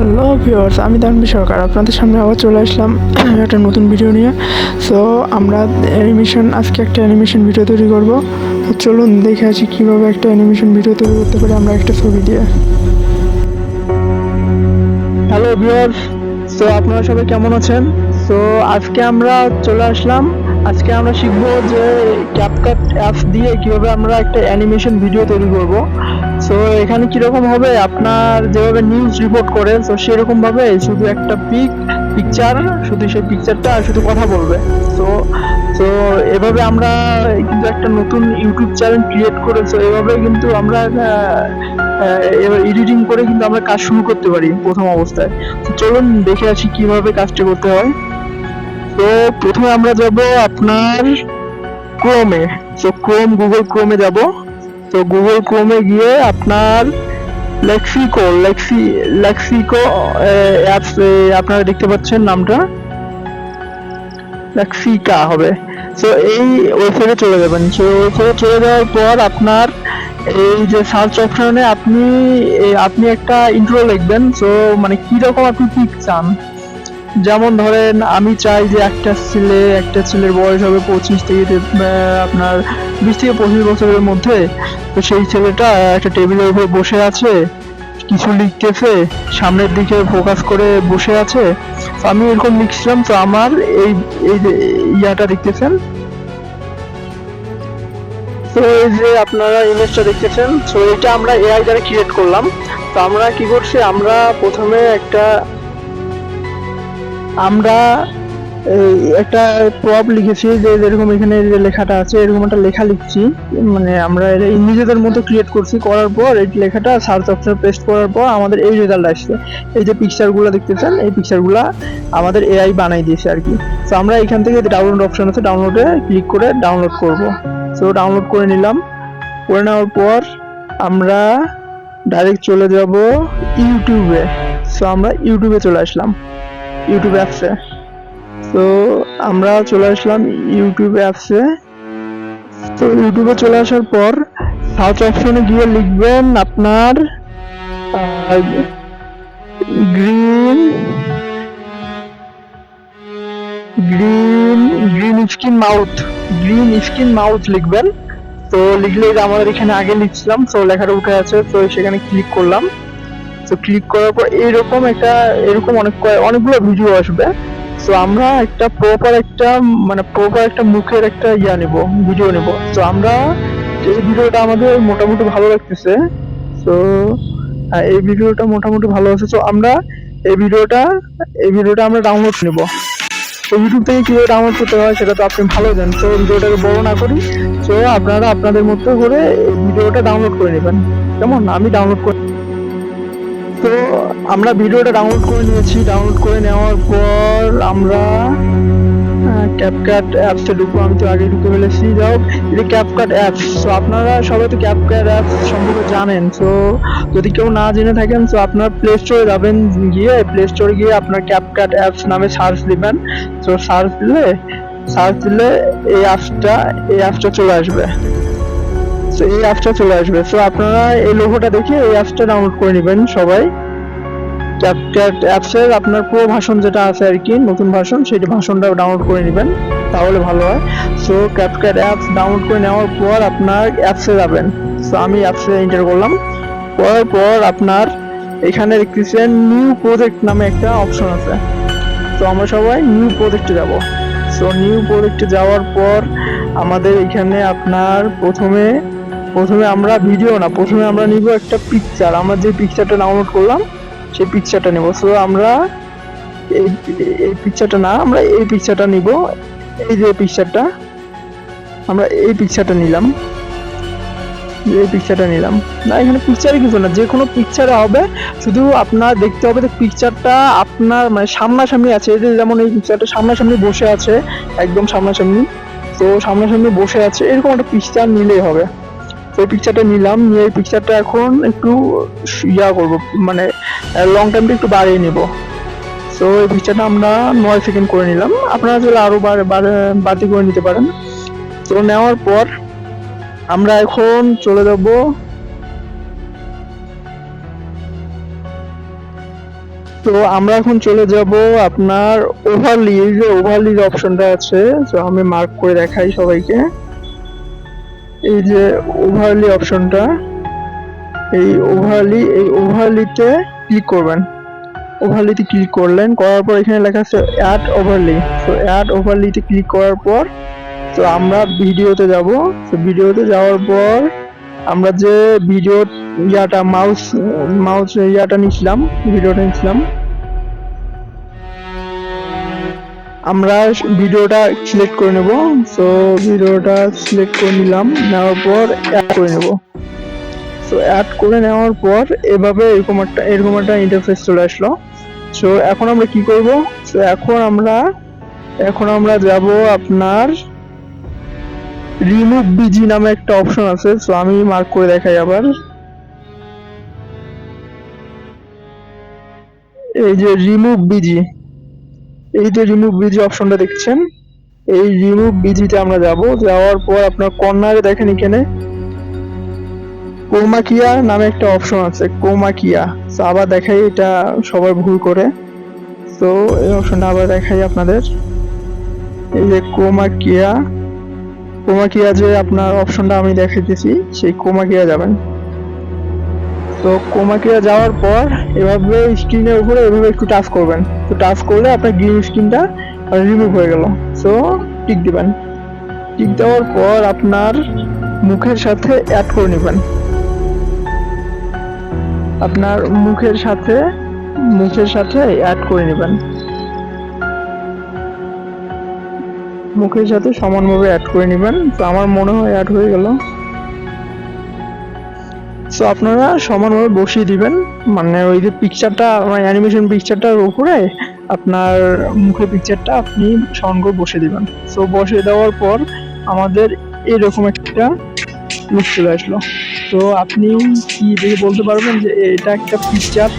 Hello viewers, আমি দানবী সরকার আপনাদের সামনে আবার চলে আসলাম একটা নতুন ভিডিও নিয়ে। সো আমরা আজকে একটা অ্যানিমেশন ভিডিও তৈরি করব। তো চলুন দেখে আসি কীভাবে একটা অ্যানিমেশন ভিডিও তৈরি করতে পারি আমরা একটা ছবি দিয়ে। হ্যালো ভিউয়ার্স, সো আপনারা সবাই কেমন আছেন? সো আজকে আমরা চলে আসলাম, আজকে আমরা শিখবো যে ক্যাপকাট অ্যাপস দিয়ে কিভাবে আমরা একটা অ্যানিমেশন ভিডিও তৈরি করব। সো এখানে কিরকম হবে, আপনার যেভাবে নিউজ রিপোর্ট করে তো সেরকম ভাবে শুধু একটা পিকচার, শুধু সেই পিকচারটা শুধু কথা বলবে। সো তো এভাবে আমরা কিন্তু একটা নতুন ইউটিউব চ্যানেল ক্রিয়েট করেছি, এভাবে কিন্তু আমরা এবার এডিটিং করে কিন্তু আমরা কাজ শুরু করতে পারি প্রথম অবস্থায়। তো চলুন দেখে আসি কিভাবে কাজটা করতে হয়। তো প্রথমে আমরা যাব আপনার ক্রোমে। তো গুগল ক্রোমে যাব। তো গুগল ক্রোমে গিয়ে আপনার লেক্সিকো অ্যাপস আপনারা দেখতে পাচ্ছেন, নামটা লেক্সিকা হবে। তো এই ওয়েবসাইটে চলে যাবেন। তো ওয়েবসাইটে চলে যাওয়ার পর আপনার এই যে সার্চ অপশনে আপনি একটা ইন্ট্রো লিখবেন। তো মানে কি রকম আপনি পিক চান, যেমন ধরেন আমি চাই যে একটা ছেলের বয়স হবে 25 থেকে আপনার 20 থেকে 25 বছরের মধ্যে। তো সেই ছেলেটা একটা টেবিলের উপর বসে আছে, কিছু লিখতেছে, সামনের দিকে ফোকাস করে বসে আছে। তো আমি এরকম লিখছিলাম। তো আমার এই এই যে ইয়াটা দেখতেছেন, তো এই যে আপনারা ইমেজটা দেখতেছেন, তো এটা আমরা এআই দ্বারা ক্রিয়েট করলাম। তো আমরা কি করছি, আমরা প্রথমে আমরা একটা প্রপ লিখেছি, যে যেরকম এখানে যে লেখাটা আছে এরকম একটা লেখা লিখছি, মানে আমরা এটা নিজেদের মতো ক্রিয়েট করছি। করার পর এই লেখাটা সার্চ অপশনে পেস্ট করার পর আমাদের এই রেজাল্ট আসছে। এই যে পিকচারগুলো দেখতেছেন, এই পিকচারগুলো আমাদের এআই বানাই দিয়েছে আর কি। তো আমরা এখান থেকে ডাউনলোড অপশন আছে, ডাউনলোডে ক্লিক করে ডাউনলোড করব। তো ডাউনলোড করে নিলাম। করে নেওয়ার পর আমরা ডাইরেক্ট চলে যাব ইউটিউবে। সো আমরা ইউটিউবে চলে আসলাম, ইউটিউব অ্যাপসে। তো আমরা চলে আসলাম ইউটিউব অ্যাপসে। তো ইউটিউবে চলে আসার পর সার্চ অপশনে গিয়ে লিখবেন আপনার green green green skin mouth লিখবেন। তো লিখলে আমাদের এখানে আগে লিখছিলাম, তো লেখাটা উঠে আছে। তো সেখানে ক্লিক করলাম। তো ক্লিক করার পর এরকম অনেকগুলো ভিডিও আসবে। তো আমরা একটা প্রপার একটা মুখের একটা ভিডিও নেব। তো আমরা এই ভিডিওটা আমাদের মোটামুটি ভালো লাগতেছে। তো এই ভিডিওটা মোটামুটি ভালো আছে। তো আমরা এই ভিডিওটা আমরা ডাউনলোড নেব। তো ইউটিউব থেকে কিভাবে ডাউনলোড করতে হয় সেটা তো আপনি ভালো জানেন। তো ভিডিওটাকে বড় না করি, তো আপনারা আপনাদের মতো করে এই ভিডিওটা ডাউনলোড করে নেবেন। কেমন, আমি ডাউনলোড করে, তো আমরা ভিডিওটা ডাউনলোড করে নিয়েছি। ডাউনলোড করে নেওয়ার পর আমরা ক্যাপকাট অ্যাপসে ঢুকবো। আমি তো আগে ঢুকে ফেলেছি। যাও, এটা ক্যাপকাট অ্যাপস। তো আপনারা সবাই তো ক্যাপকাট অ্যাপস সম্পর্কে জানেন। তো যদি কেউ না জেনে থাকেন, তো আপনার প্লে স্টোরে যাবেন, গিয়ে প্লে স্টোরে গিয়ে আপনার ক্যাপকাট অ্যাপস নামে সার্চ দিবেন। তো সার্চ দিলে এই অ্যাপসটা চলে আসবে। তো এই অ্যাপসটা চলে আসবে। তো আপনারা এই লোগোটা দেখে এই অ্যাপসটা ডাউনলোড করে নেবেন সবাই। ক্যাপকাট অ্যাপসের আপনার পুরো ভাষণ যেটা আছে আর কি, নতুন ভাষণ, সেই ভাষণটা ডাউনলোড করে নেবেন, তাহলে ভালো হয়। সো ক্যাপকাট অ্যাপস ডাউনলোড করে নেওয়ার পর আপনার অ্যাপসে যাবেন। সো আমি অ্যাপসে এন্টার করলাম। করার পর আপনার এখানে দেখতেছেন নিউ প্রজেক্ট নামে একটা অপশন আছে। তো আমরা সবাই নিউ প্রজেক্টে যাব। সো নিউ প্রজেক্টে যাওয়ার পর আমাদের এখানে আপনার প্রথমে আমরা ভিডিও না, প্রথমে আমরা নিব একটা পিকচার। আমরা যে পিকচারটা ডাউনলোড করলাম সেই পিকচারটা নেব। সো আমরা এই পিকচারটা না, আমরা এই পিকচারটা নিব। এই যে পিকচারটা, আমরা এই পিকচারটা নিলাম। না, এখানে পিকচারে কিছু না, যে কোনো পিকচারে হবে। শুধু আপনার দেখতে হবে যে পিকচারটা আপনার মানে সামনাসামনি আছে। এই যে যেমন এই পিকচারটা সামনাসামনি বসে আছে, একদম সামনাসামনি। তো সামনাসামনি বসে আছে এরকম একটা পিকচার নিলেই হবে। তো এই পিকচারটা নিলাম, নিয়ে এই পিকচারটা এখন একটু করবো, মানে লং টাইমটা একটু বাড়িয়ে নেব। তো এই পিকচারটা আমরা 9 সেকেন্ড করে নিলাম। আপনারা চাইলে আরো বাড়তি করে নিতে পারেন। তো নেওয়ার পর আমরা এখন চলে যাব তো আমরা এখন চলে যাব আপনার ওভারলি, এই যে ওভারলি অপশনটা আছে, তো আমি মার্ক করে দেখাই সবাইকে। এই যে ওভারলি অপশনটা, এই ওভারলিতে ক্লিক করবেন। ওভারলিতে ক্লিক করলেন, করার পর এখানে লেখা আছে অ্যাড ওভারলি। তো অ্যাড ওভারলিতে ক্লিক করার পর তো আমরা ভিডিওতে যাব। তো ভিডিওতে যাওয়ার পর আমরা যে ভিডিও ইয়াটা মাউস ইয়াটা নিছিলাম, ভিডিওটা নিছিলাম, আমরা ভিডিওটা সিলেক্ট করে নেব। সো ভিডিওটা সিলেক্ট করে নিলাম, নেওয়ার পর অ্যাড করে নেব। সো অ্যাড করে নেওয়ার পর এভাবে এরকম একটা ইন্টারফেস চলে আসলো। সো এখন আমরা কি করব? সো এখন আমরা যাব আপনার রিমুভ বিজি নামে একটা অপশন আছে। সো আমি মার্ক করে দেখাই আবার। এই যে রিমুভ বিজি, এই যে রিমুভ বিজি অপশনটা দেখছেন, এই রিমুভ বিজিতে আমরা যাব। যাওয়ার পর আপনার কর্নারে দেখেন এখানে ক্রোমাকিয়া নামে একটা অপশন আছে, ক্রোমাকিয়া। তো আবার দেখাই, এটা সবাই ভুল করে। তো এই অপশনটা আবার দেখাই আপনাদের। এই যে ক্রোমাকিয়া যে আপনার অপশনটা আমি দেখাইতেছি, সেই ক্রোমাকিয়া যাবেন। তো ক্রোমাকিয়া যাওয়ার পর এভাবে স্ক্রিনের উপরে এভাবে একটু টাচ করবেন। তো টাচ করলে আপনার গ্রিন স্ক্রিনটা রিমুভ হয়ে গেল। সো টিক দিবেন। টিক দেওয়ার পর আপনার মুখের সাথে অ্যাড করে নেবেন। আপনার মুখের সাথে অ্যাড করে নেবেন। মুখের সাথে সমানভাবে অ্যাড করে নেবেন। তো আমার মনে হয় অ্যাড হয়ে গেল। সো আপনারা সমানভাবে বসিয়ে দিবেন, মানে ওই যে পিকচারটা, মানে অ্যানিমেশন পিকচারটার উপরে আপনার মুখের পিকচারটা আপনি সমান করে বসিয়ে দিবেন। সো বসিয়ে দেওয়ার পর আমাদের এরকম একটা লুক চলে আসলো। তো আপনি কি দেখে বলতে পারবেন যে এটা একটা পিকচার?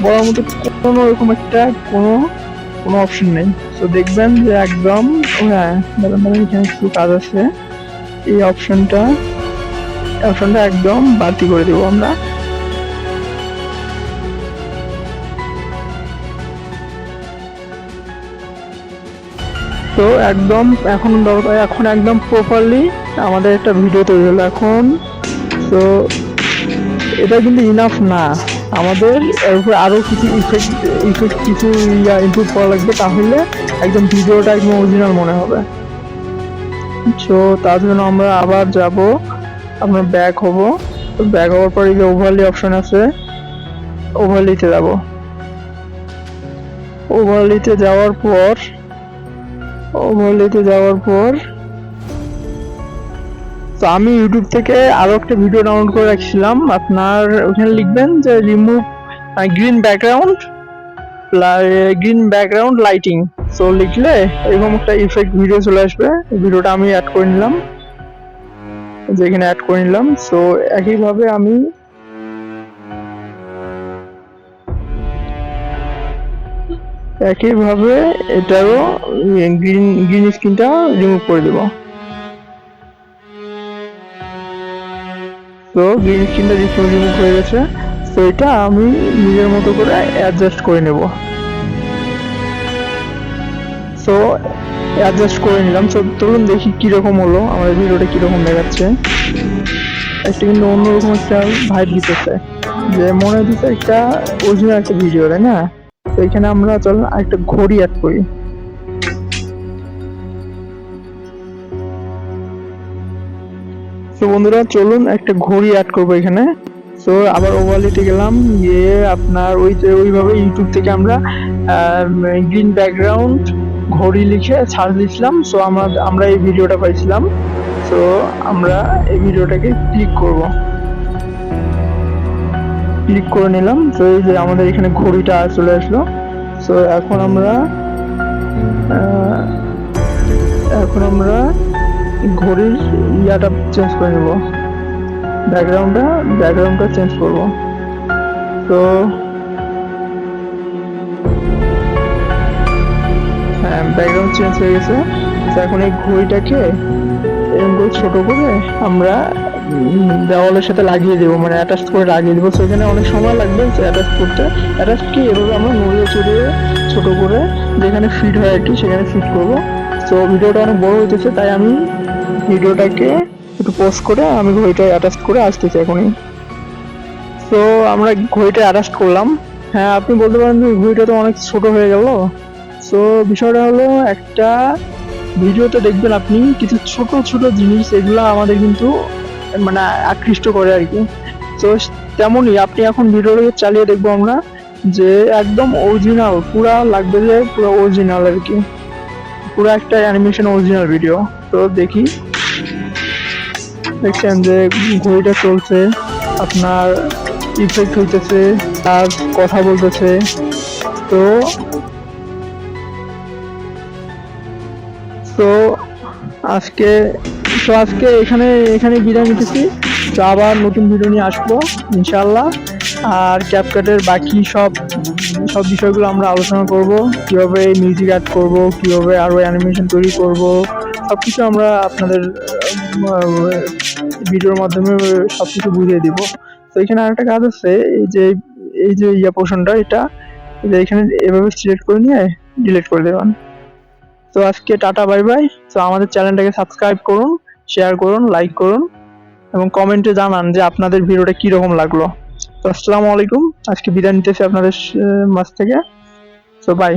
বলার মতো কোনো রকম একটা কোনো অপশন নেই। তো দেখবেন যে একদম, হ্যাঁ দাঁড়ান এখানে একটু কাজ আছে, এই অপশনটা একদম বাড়তি করে দেবো আমরা। তো একদম এখন একদম প্রপারলি আমাদের একটা ভিডিও তৈরি হলো এখন। তো এটা কিন্তু ইনাফ না, আমাদের এর উপরে আরো কিছু ইফেক্ট কিছু ইমপ্রুভ করা লাগবে, তাহলে একদম ভিডিওটা একদম অরিজিনাল মনে হবে। তো তার জন্য আমরা আবার যাব, আমরা ব্যাক হব। তো ব্যাক হওয়ার পর এই যে ওভারলি অপশন আছে, ওভারলিতে যাব। ওভারলিতে যাওয়ার পর তো আমি ইউটিউব থেকে আরো একটা ভিডিও ডাউনলোড করে রাখছিলাম। আপনার ওখানে লিখবেন যে remove green background lighting. So লিখলে এরকম একটা ইফেক্ট ভিডিও চলে আসবে। ভিডিওটা আমি অ্যাড করে নিলাম, যেখানে অ্যাড করে নিলাম। সো একইভাবে আমি এটারও গ্রিন স্ক্রিনটা রিমুভ করে দেব। তো গ্রিন স্ক্রিনটা রিমুভ হয়ে গেছে। তো এটা আমি নিজের মতো করে অ্যাডজাস্ট করে নেব। সো অ্যাডজাস্ট করে নিলাম। তো চলুন দেখি কিরকম হলো, আমাদের ভিডিওটা কিরকম দেখাচ্ছে। একটা কিন্তু অন্যরকম একটা ভাইব দিতেছে, যে মনে হচ্ছে একটা অরিজিনাল একটা ভিডিও, তাই না? তো এখানে আমরা চলুন একটা ঘড়ি অ্যাড করি। তো বন্ধুরা চলুন একটা ঘড়ি অ্যাড করবো এখানে। সো আবার ওভারলিতে গেলাম, গিয়ে আপনার ওইভাবে ইউটিউব থেকে আমরা গ্রিন ব্যাকগ্রাউন্ড ঘড়ি লিখে সার্চ দিয়েছিলাম। সো আমরা এই ভিডিওটা পাইছিলাম। সো আমরা এই ভিডিওটাকে ক্লিক করে নিলাম। তো এই যে আমাদের এখানে ঘড়িটা চলে আসলো। সো এখন আমরা ঘড়ির ইয়াটা চেঞ্জ করে নেব, ব্যাকগ্রাউন্ডটা চেঞ্জ করব। তো হ্যাঁ, ব্যাকগ্রাউন্ড চেঞ্জ হয়ে গেছে। তো এখন এই ঘড়িটাকে এরকম করে ছোট করে আমরা দেওয়ালের সাথে লাগিয়ে দেবো, মানে অ্যাটাচ করে লাগিয়ে দেবো। সেখানে অনেক সময় লাগবে অ্যাটাচ করতে। অ্যাটাচ কি এভাবে আমরা নড়িয়ে চড়িয়ে ছোট করে যেখানে ফিট হয় আর কি সেখানে ফিট করবো। তো ভিডিওটা অনেক বড় হইতেছে, তাই আমি ভিডিওটাকে একটু পোস্ট করে আমি ঘড়িটা অ্যাটাচ করে আসতেছি এখনই। তো আমরা ঘড়িটা অ্যাটাচ করলাম। হ্যাঁ, আপনি বলতে পারেন যে ঘড়িটা তো অনেক ছোট হয়ে গেল। তো বিষয়টা হলো, একটা ভিডিওতে দেখবেন আপনি কিছু ছোট ছোট জিনিস, এগুলো আমাদের কিন্তু মানে আকৃষ্ট করে আর কি। তো তেমনই আপনি এখন ভিডিওটাকে চালিয়ে দেখবো আমরা, যে একদম অরিজিনাল পুরা লাগবে, যে পুরো অরিজিনাল আর কি, পুরো একটা অ্যানিমেশন অরিজিনাল ভিডিও। তো দেখি, দেখছেন যে ঘড়িটা চলছে, আপনার ইফেক্ট হইতেছে, আর কথা বলতেছে। তো তো আজকে আজকে এখানে এখানে বিদায় নিতেছি। তো আবার নতুন ভিডিও নিয়ে আসবো ইনশাল্লাহ। আর ক্যাপকাটের বাকি সব সব বিষয়গুলো আমরা আলোচনা করব, কিভাবে মিউজিক অ্যাড করব, কিভাবে আরো অ্যানিমেশন তৈরি করব, সবকিছু আমরা আপনাদের ভিডিওর মাধ্যমে সবকিছু বুঝিয়ে দিব। তো এখানে আরেকটা কাজ আছে, এই যে পোর্শনটা, এটা এখানে এভাবে সিলেক্ট করে নিয়ে ডিলিট করে দেবেন। তো আজকে টাটা, বাই বাই। তো আমাদের চ্যানেলটাকে সাবস্ক্রাইব করুন, শেয়ার করুন, লাইক করুন এবং কমেন্টে জানান যে আপনাদের ভিডিওটা কিরকম লাগলো। তো আসসালামু আলাইকুম, আজকে বিদায় নিতেছি আপনাদের মাঝ থেকে। তো বাই।